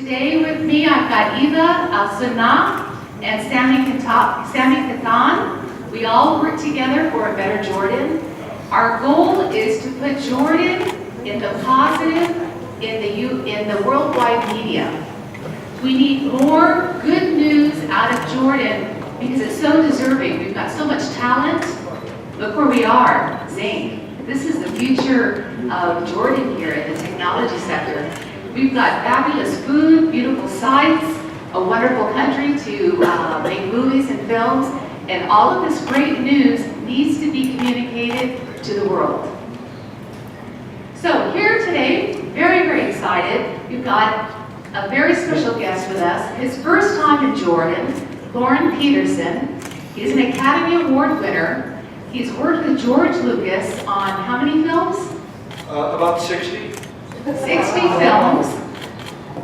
Today with me, I've got Eva Al-Sunnah and Sammy Kathan. We all work together for a better Jordan. Our goal is to put Jordan in the positive in the worldwide media. We need more good news out of Jordan because it's so deserving. We've got so much talent. Look where we are, Zinc. This is the future of Jordan here in the technology sector. We've got fabulous food, beautiful sights, a wonderful country to make movies and films, and all of this great news needs to be communicated to the world. So here today, very, very excited, we've got a very special guest with us. His first time in Jordan, Lauren Peterson. He's an Academy Award winner. He's worked with George Lucas on how many films? About 60. 60 films.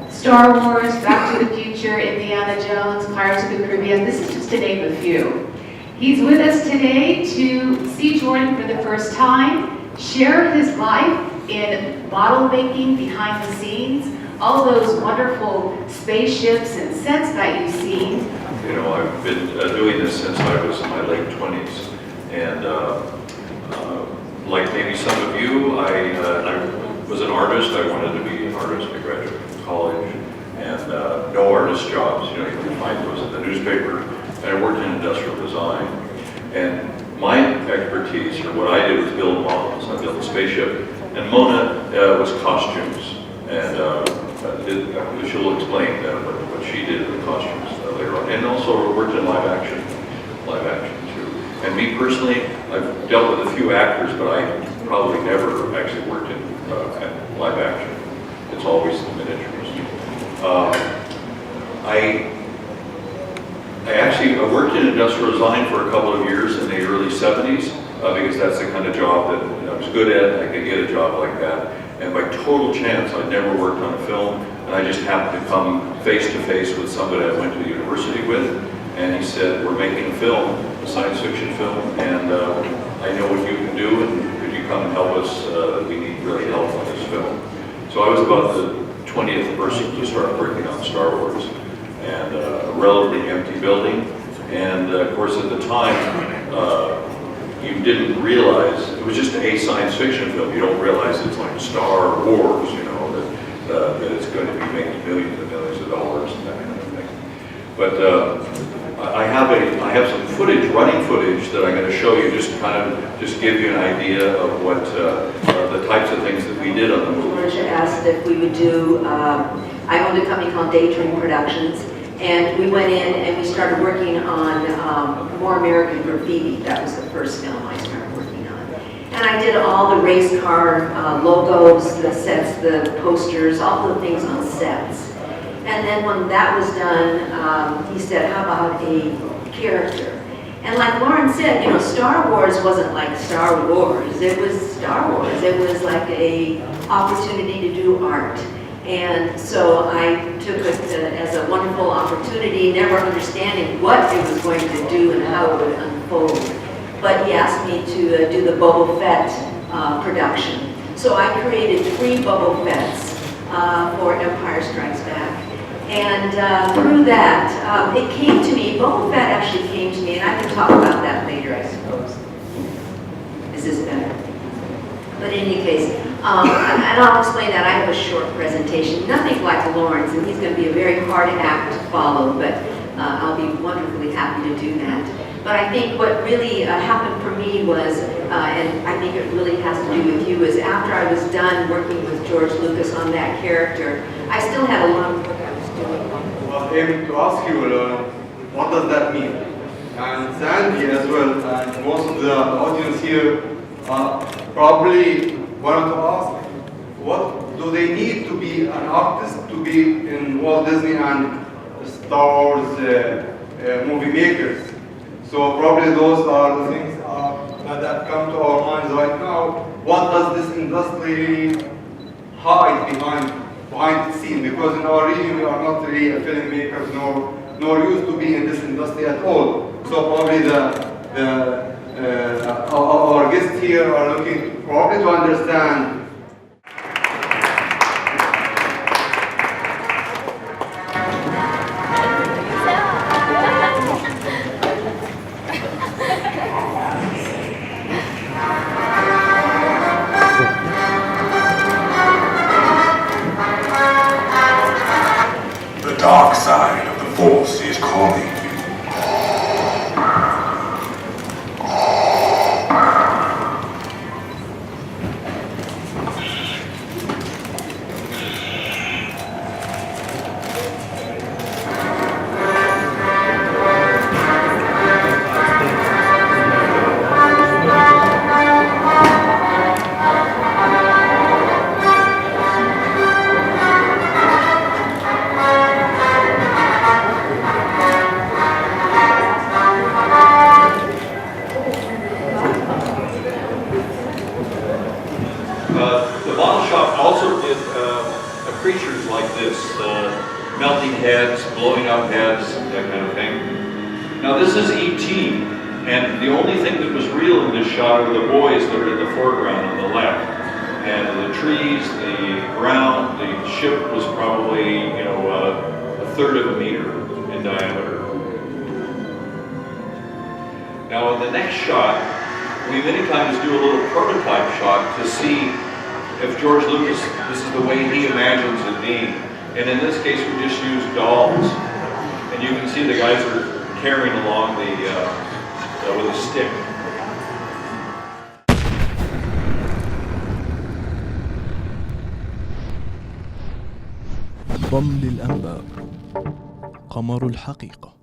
Star Wars, Back to the Future, Indiana Jones, Pirates of the Caribbean. This is just to name a few. He's with us today to see Jordan for the first time, share his life in model making behind the scenes, all those wonderful spaceships and sets that you've seen. You know, I've been doing this since I was in my late 20s. And like maybe some of you, I was an artist. I wanted to be an artist. I graduated from college. And no artist jobs, you know, you can find those in the newspaper. And I worked in industrial design. And my expertise, or what I did, was build models. I built a spaceship. And Mona was costumes. And she'll explain what she did in the costumes later on. And also worked in live action too. And me personally, I've dealt with a few actors, but I probably never actually worked in live action. It's always the miniatures. I actually worked in industrial design for a couple of years in the early 70s because that's the kind of job that I was good at. I could get a job like that. And by total chance, I'd never worked on a film, and I just happened to come face to face with somebody I went to university with, and he said, "We're making a film, a science fiction film, and I know what you can do, and could you come and help us? We need really help on this film." So I was about the 20th person to start working on Star Wars, and a relatively empty building, and of course at the time, you didn't realize, it was just a science fiction film. You don't realize it's like Star Wars, you know, that it's going to be making millions and millions of dollars and that kind of thing. But I have some footage, running footage, that I'm going to show you, just give you an idea of what the types of things that we did on the movie. Georgia asked if we would do, I owned a company called Daydream Productions, and we went in and we started working on More American Graffiti. That was the first film I started working on. And I did all the race car logos, the sets, the posters, all the things on sets. And then when that was done, he said, how about a character? And like Lauren said, you know, Star Wars wasn't like Star Wars. It was Star Wars. It was like a opportunity to do art. And so I took it as a wonderful opportunity, never understanding what it was going to do and how it would unfold. But he asked me to do the Boba Fett production. So I created 3 Boba Fetts for Empire Strikes Back. And through that, it came to me, Boba Fett actually came to me, and I can talk about that later, I suppose. Is this better? But in any case, and I'll explain that. I have a short presentation, nothing like Lauren's, and he's going to be a very hard act to follow, but I'll be wonderfully happy to do that. But I think what really happened for me was, and I think it really has to do with you, is after I was done working with George Lucas on that character, I still had a lot of work I was doing. Well, aiming to ask you, what does that mean? And Sandy as well, and most of the audience here probably wanted to ask, what do they need to be an artist to be in Walt Disney and Star Wars movie makers? So probably those are the things that come to our minds right now. What does this industry hide behind the scene? Because in our region we are not really filmmakers nor used to be in this industry at all. So probably our guests here are looking probably to understand force is calling. The bottle shop also did creatures like this, melting heads, blowing up heads, that kind of thing. Now this is E.T., and the only thing that was real in this shot are the boys that are in the foreground on the left. And the trees, the ground, the ship was probably, a third of a meter in diameter. Now in the next shot, we many times do a little prototype shot to see if George Lucas, this is the way he imagines it being. And in this case, we just use dolls. And you can see the guys are carrying along with a stick. رمل الأنباء قمر الحقيقة.